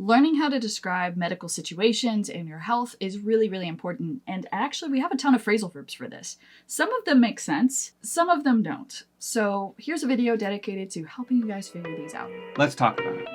Learning how to describe medical situations and your health is really, really important. And actually, we have a ton of phrasal verbs for this. Some of them make sense, some of them don't. So here's a video dedicated to helping you guys figure these out. Let's talk about it.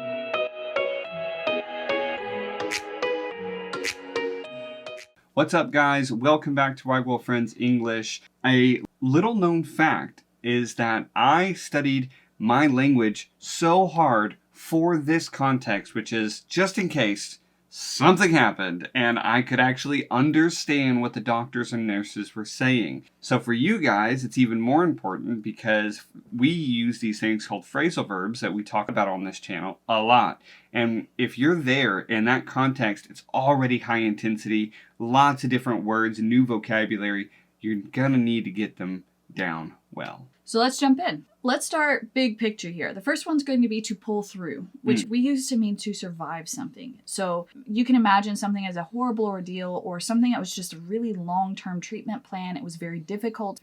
What's up, guys? Welcome back to WaiGuo Friends English. A little known fact is that I studied my language so hard for this context, which is just in case something happened and I could actually understand what the doctors and nurses were saying. So for you guys, it's even more important because we use these things called phrasal verbs that we talk about on this channel a lot. And if you're there in that context, it's already high intensity, lots of different words, new vocabulary. You're gonna need to get them down well. So let's jump in. Let's start big picture here. The first one's going to be to pull through, which we use to mean to survive something. So you can imagine something as a horrible ordeal or something that was just a really long-term treatment plan. It was very difficult,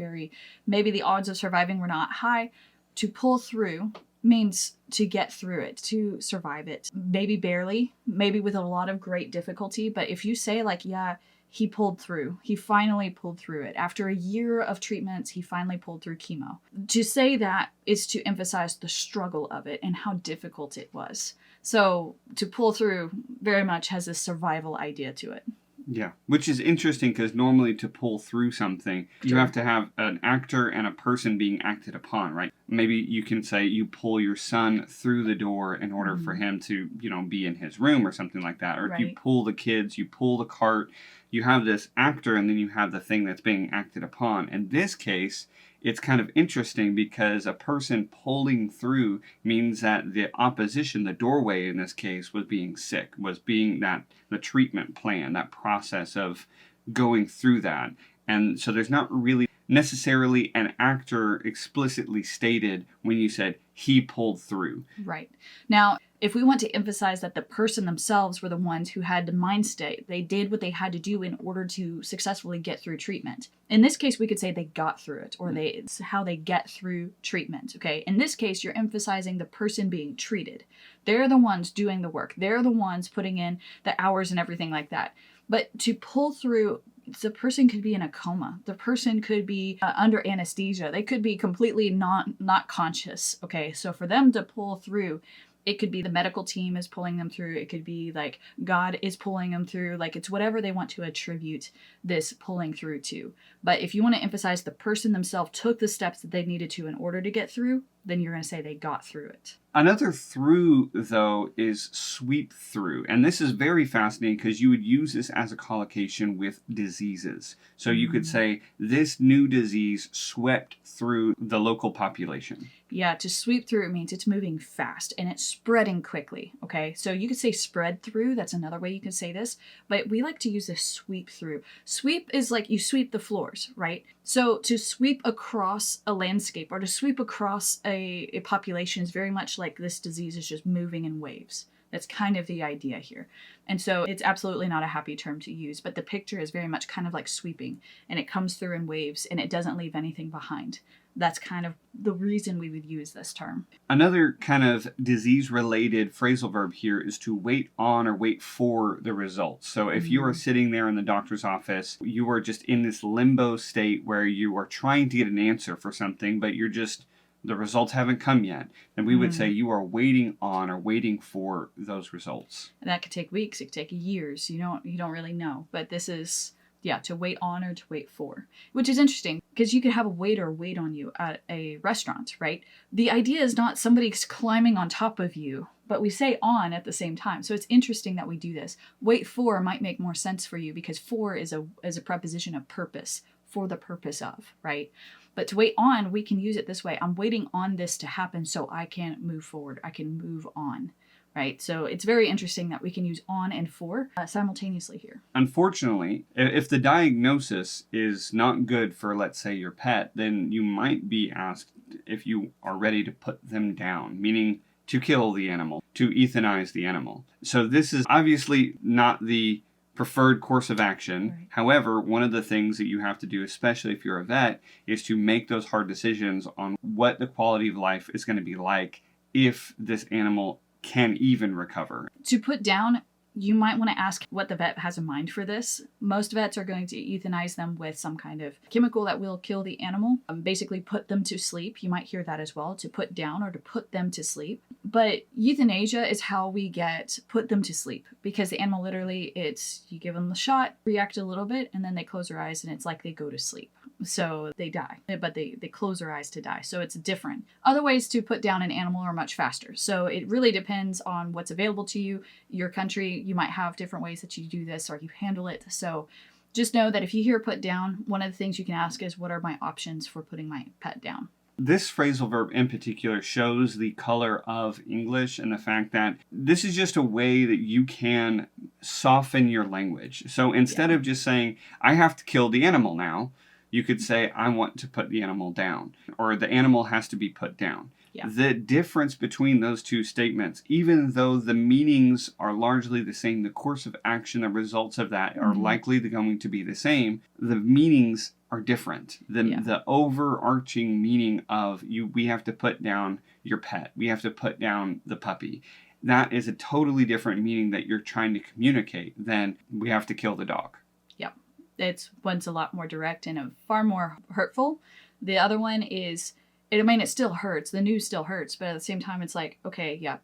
maybe the odds of surviving were not high. To pull through means to get through it, to survive it. Maybe barely, maybe with a lot of great difficulty. But if you say like, yeah, he pulled through. He finally pulled through it. After a year of treatments, he finally pulled through chemo. To say that is to emphasize the struggle of it and how difficult it was. So to pull through very much has a survival idea to it. Yeah, which is interesting because normally to pull through something, you have to have an actor and a person being acted upon, right? Maybe you can say you pull your son through the door in order for him to, be in his room or something like that. Or if you pull the kids, you pull the cart, you have this actor and then you have the thing that's being acted upon. In this case, it's kind of interesting because a person pulling through means that the opposition, the doorway in this case, was being sick, was being the treatment plan, that process of going through that. And so there's not really necessarily an actor explicitly stated when you said he pulled through. Right. Now, if we want to emphasize that the person themselves were the ones who had the mind state, they did what they had to do in order to successfully get through treatment. In this case, we could say they got through it, or it's how they get through treatment, okay? In this case, you're emphasizing the person being treated. They're the ones doing the work. They're the ones putting in the hours and everything like that. But to pull through, the person could be in a coma. The person could be under anesthesia. They could be completely not conscious, okay? So for them to pull through, it could be the medical team is pulling them through. It could be like God is pulling them through. Like it's whatever they want to attribute this pulling through to. But if you want to emphasize the person themselves took the steps that they needed to in order to get through, then you're going to say they got through it. Another through, though, is sweep through. And this is very fascinating because you would use this as a collocation with diseases. So you could say, this new disease swept through the local population. Yeah, to sweep through, it means it's moving fast and it's spreading quickly, okay? So you could say spread through. That's another way you could say this. But we like to use this sweep through. Sweep is like you sweep the floors, right? So to sweep across a landscape or to sweep across a population is very much like this disease is just moving in waves. That's kind of the idea here. And so it's absolutely not a happy term to use, but the picture is very much kind of like sweeping and it comes through in waves and it doesn't leave anything behind. That's kind of the reason we would use this term. Another kind of disease-related phrasal verb here is to wait on or wait for the results. So if you are sitting there in the doctor's office, you are just in this limbo state where you are trying to get an answer for something, but the results haven't come yet. And we would say you are waiting on or waiting for those results. And that could take weeks, it could take years. You don't really know. But this is, to wait on or to wait for. Which is interesting because you could have a waiter wait on you at a restaurant, right? The idea is not somebody's climbing on top of you, but we say on at the same time. So it's interesting that we do this. Wait for might make more sense for you because for is a preposition of purpose, for the purpose of, right? But to wait on, we can use it this way. I'm waiting on this to happen so I can move forward. I can move on, right? So it's very interesting that we can use on and for simultaneously here. Unfortunately, if the diagnosis is not good for, let's say, your pet, then you might be asked if you are ready to put them down, meaning to kill the animal, to euthanize the animal. So this is obviously not the preferred course of action. Right. However, one of the things that you have to do, especially if you're a vet, is to make those hard decisions on what the quality of life is going to be like if this animal can even recover. To put down, you might want to ask what the vet has in mind for this. Most vets are going to euthanize them with some kind of chemical that will kill the animal, basically put them to sleep. You might hear that as well, to put down or to put them to sleep. But euthanasia is how we get put them to sleep, because the animal literally, it's you give them the shot, react a little bit, and then they close their eyes and it's like they go to sleep. So they die, but they close their eyes to die. So it's different. Other ways to put down an animal are much faster. So it really depends on what's available to you. Your country, you might have different ways that you do this or you handle it. So just know that if you hear put down, one of the things you can ask is, what are my options for putting my pet down? This phrasal verb in particular shows the color of English and the fact that this is just a way that you can soften your language. So instead of just saying, I have to kill the animal now, you could say, I want to put the animal down, or the animal has to be put down. Yeah. The difference between those two statements, even though the meanings are largely the same, the course of action, the results of that are likely going to be the same, the meanings are different. The overarching meaning of we have to put down your pet, we have to put down the puppy, that is a totally different meaning that you're trying to communicate than we have to kill the dog. Yep. One's a lot more direct and far more hurtful. The other one is, it still hurts. The news still hurts, but at the same time, it's like, okay, yeah,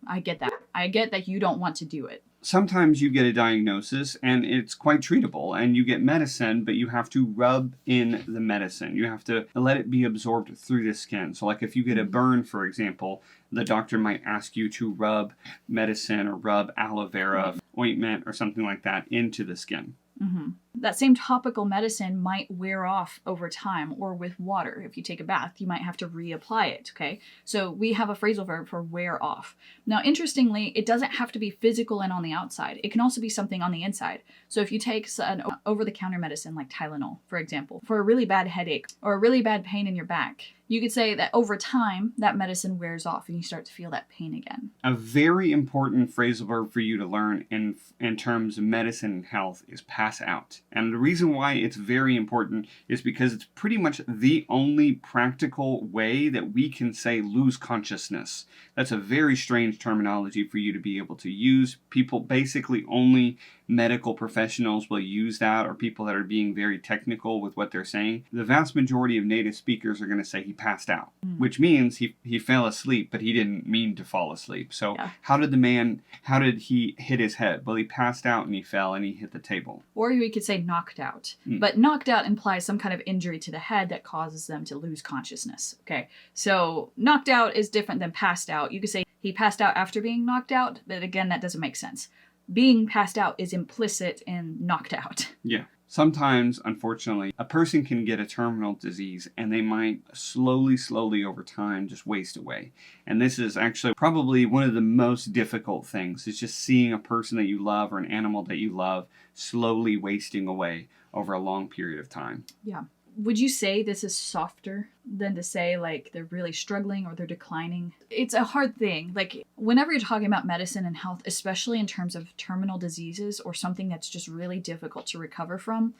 I get that. I get that you don't want to do it. Sometimes you get a diagnosis and it's quite treatable and you get medicine, but you have to rub in the medicine. You have to let it be absorbed through the skin. So like if you get a burn, for example, the doctor might ask you to rub medicine or rub aloe vera ointment or something like that into the skin. Mm-hmm. That same topical medicine might wear off over time, or with water. If you take a bath, you might have to reapply it, okay? So we have a phrasal verb for wear off. Now, interestingly, it doesn't have to be physical and on the outside. It can also be something on the inside. So if you take an over-the-counter medicine like Tylenol, for example, for a really bad headache or a really bad pain in your back, you could say that over time, that medicine wears off and you start to feel that pain again. A very important phrasal verb for you to learn in terms of medicine and health is pass out. And the reason why it's very important is because it's pretty much the only practical way that we can say lose consciousness. That's a very strange terminology for you to be able to use. People, basically only medical professionals will use that, or people that are being very technical with what they're saying. The vast majority of native speakers are going to say he passed out, which means he fell asleep, but he didn't mean to fall asleep. So how did he hit his head? Well, he passed out and he fell and he hit the table. Or we could say knocked out. But knocked out implies some kind of injury to the head that causes them to lose consciousness. Okay, so knocked out is different than passed out. You could say he passed out after being knocked out, but again, that doesn't make sense. Being passed out is implicit in knocked out. Yeah. Sometimes, unfortunately, a person can get a terminal disease and they might slowly over time just waste away. And this is actually probably one of the most difficult things, is just seeing a person that you love or an animal that you love slowly wasting away over a long period of time. Yeah. Would you say this is softer than to say like they're really struggling or they're declining? It's a hard thing. Like whenever you're talking about medicine and health, especially in terms of terminal diseases or something that's just really difficult to recover from,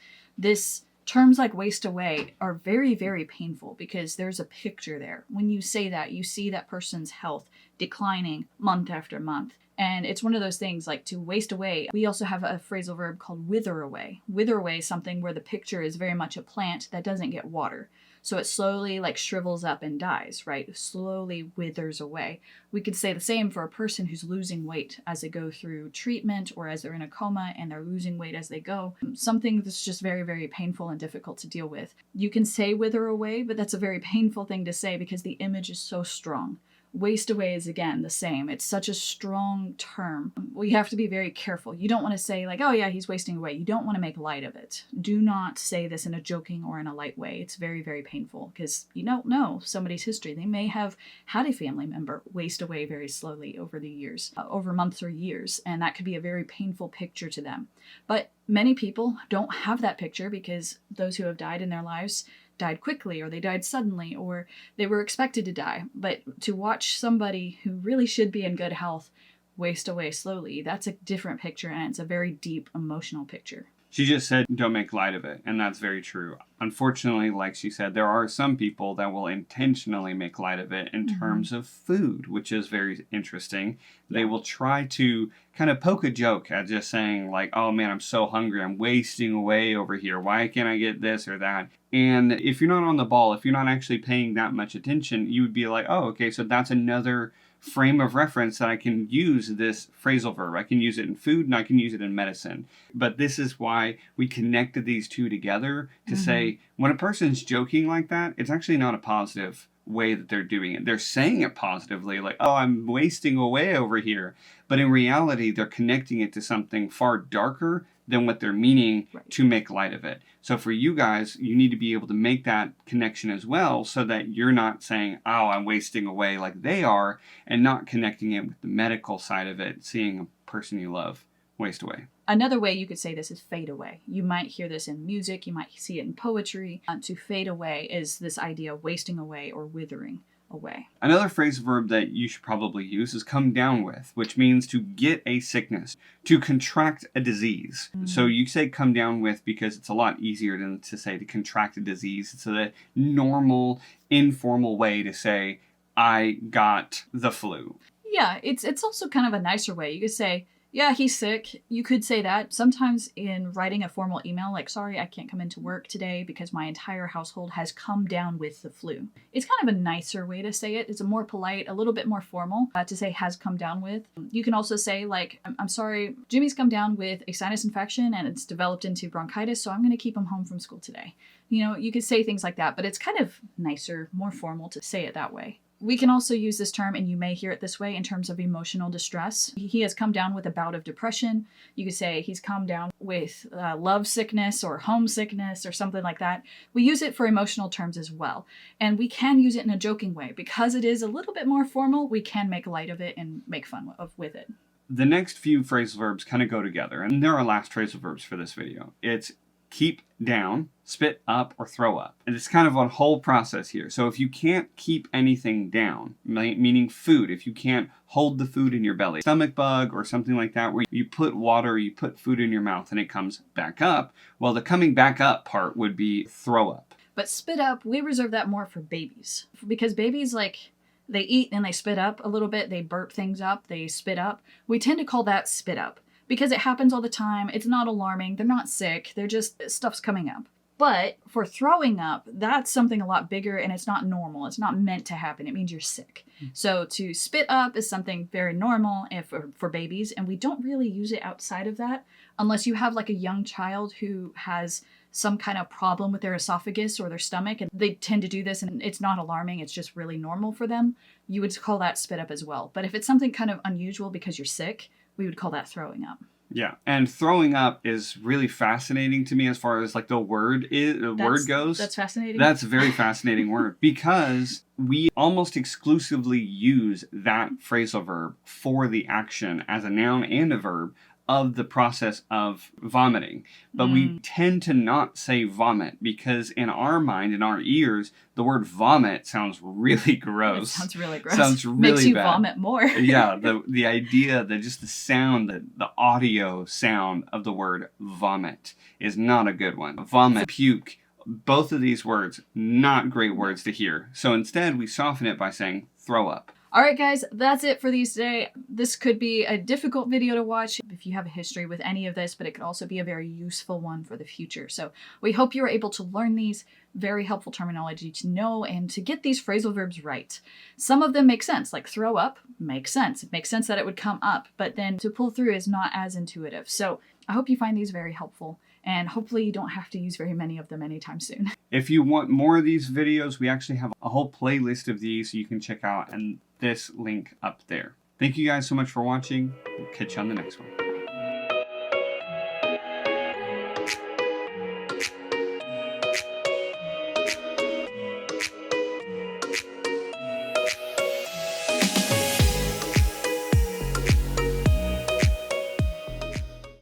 terms like waste away are very, very painful because there's a picture there. When you say that, you see that person's health declining month after month. And it's one of those things like to waste away. We also have a phrasal verb called wither away. Wither away is something where the picture is very much a plant that doesn't get water. So it slowly like shrivels up and dies, right? Slowly withers away. We could say the same for a person who's losing weight as they go through treatment or as they're in a coma and they're losing weight as they go. Something that's just very, very painful and difficult to deal with. You can say wither away, but that's a very painful thing to say because the image is so strong. Waste away is, again, the same. It's such a strong term. We have to be very careful. You don't want to say like, oh yeah, he's wasting away. You don't want to make light of it. Do not say this in a joking or in a light way. It's very, very painful because you don't know somebody's history. They may have had a family member waste away very slowly over the years, over months or years, and that could be a very painful picture to them. But many people don't have that picture because those who have died in their lives died quickly, or they died suddenly, or they were expected to die. But to watch somebody who really should be in good health waste away slowly, that's a different picture, and it's a very deep emotional picture. She just said, don't make light of it. And that's very true. Unfortunately, like she said, there are some people that will intentionally make light of it in terms of food, which is very interesting. They will try to kind of poke a joke at just saying like, oh man, I'm so hungry. I'm wasting away over here. Why can't I get this or that? And if you're not on the ball, if you're not actually paying that much attention, you would be like, oh, okay, so that's another frame of reference that I can use this phrasal verb. I can use it in food and I can use it in medicine. But this is why we connected these two together to say when a person's joking like that, it's actually not a positive way that they're doing it. They're saying it positively, like, oh, I'm wasting away over here. But in reality, they're connecting it to something far darker than what they're meaning to make light of it. So for you guys, you need to be able to make that connection as well so that you're not saying, oh, I'm wasting away like they are, and not connecting it with the medical side of it, seeing a person you love waste away. Another way you could say this is fade away. You might hear this in music, you might see it in poetry. To fade away is this idea of wasting away or withering away. Another phrasal verb that you should probably use is come down with, which means to get a sickness, to contract a disease. So you say come down with because it's a lot easier than to say to contract a disease. It's a normal, informal way to say, I got the flu. Yeah, it's also kind of a nicer way. You could say, yeah, he's sick. You could say that. Sometimes in writing a formal email, like, sorry, I can't come into work today because my entire household has come down with the flu. It's kind of a nicer way to say it. It's a more polite, a little bit more formal to say has come down with. You can also say, like, I'm sorry, Jimmy's come down with a sinus infection and it's developed into bronchitis, so I'm going to keep him home from school today. You know, you could say things like that, but it's kind of nicer, more formal to say it that way. We can also use this term, and you may hear it this way, in terms of emotional distress. He has come down with a bout of depression. You could say he's come down with love sickness or homesickness or something like that. We use it for emotional terms as well. And we can use it in a joking way. Because it is a little bit more formal, we can make light of it and make fun with it. The next few phrasal verbs kind of go together, and they're our last phrasal verbs for this video. It's keep down, spit up, or throw up. And it's kind of a whole process here. So if you can't keep anything down, meaning food, if you can't hold the food in your belly, stomach bug or something like that, where you put water, you put food in your mouth and it comes back up, well, the coming back up part would be throw up. But spit up, we reserve that more for babies. Because babies, like, they eat and they spit up a little bit, they burp things up, they spit up. We tend to call that spit up. Because it happens all the time, it's not alarming, they're not sick, they're just, stuff's coming up. But for throwing up, that's something a lot bigger and it's not normal. It's not meant to happen. It means you're sick. So to spit up is something very normal for babies, and we don't really use it outside of that unless you have like a young child who has some kind of problem with their esophagus or their stomach, and they tend to do this and it's not alarming, it's just really normal for them. You would call that spit up as well. But if it's something kind of unusual because you're sick, we would call that throwing up. Yeah, and throwing up is really fascinating to me as far as like the word goes. That's fascinating. That's a very fascinating word because we almost exclusively use that phrasal verb for the action as a noun and a verb of the process of vomiting. But we tend to not say vomit because in our mind, in our ears, the word vomit sounds really gross. It sounds really gross. Sounds really Makes you bad. vomit more. Yeah, the idea that just the sound, the audio sound of the word vomit is not a good one. Vomit, puke, both of these words, not great words to hear. So instead, we soften it by saying throw up. All right, guys, that's it for these today. This could be a difficult video to watch if you have a history with any of this, but it could also be a very useful one for the future. So we hope you were able to learn these very helpful terminology to know and to get these phrasal verbs right. Some of them make sense, like throw up makes sense. It makes sense that it would come up, but then to pull through is not as intuitive. So I hope you find these very helpful. And hopefully you don't have to use very many of them anytime soon. If you want more of these videos, we actually have a whole playlist of these you can check out, and this link up there. Thank you guys so much for watching. We'll catch you on the next one.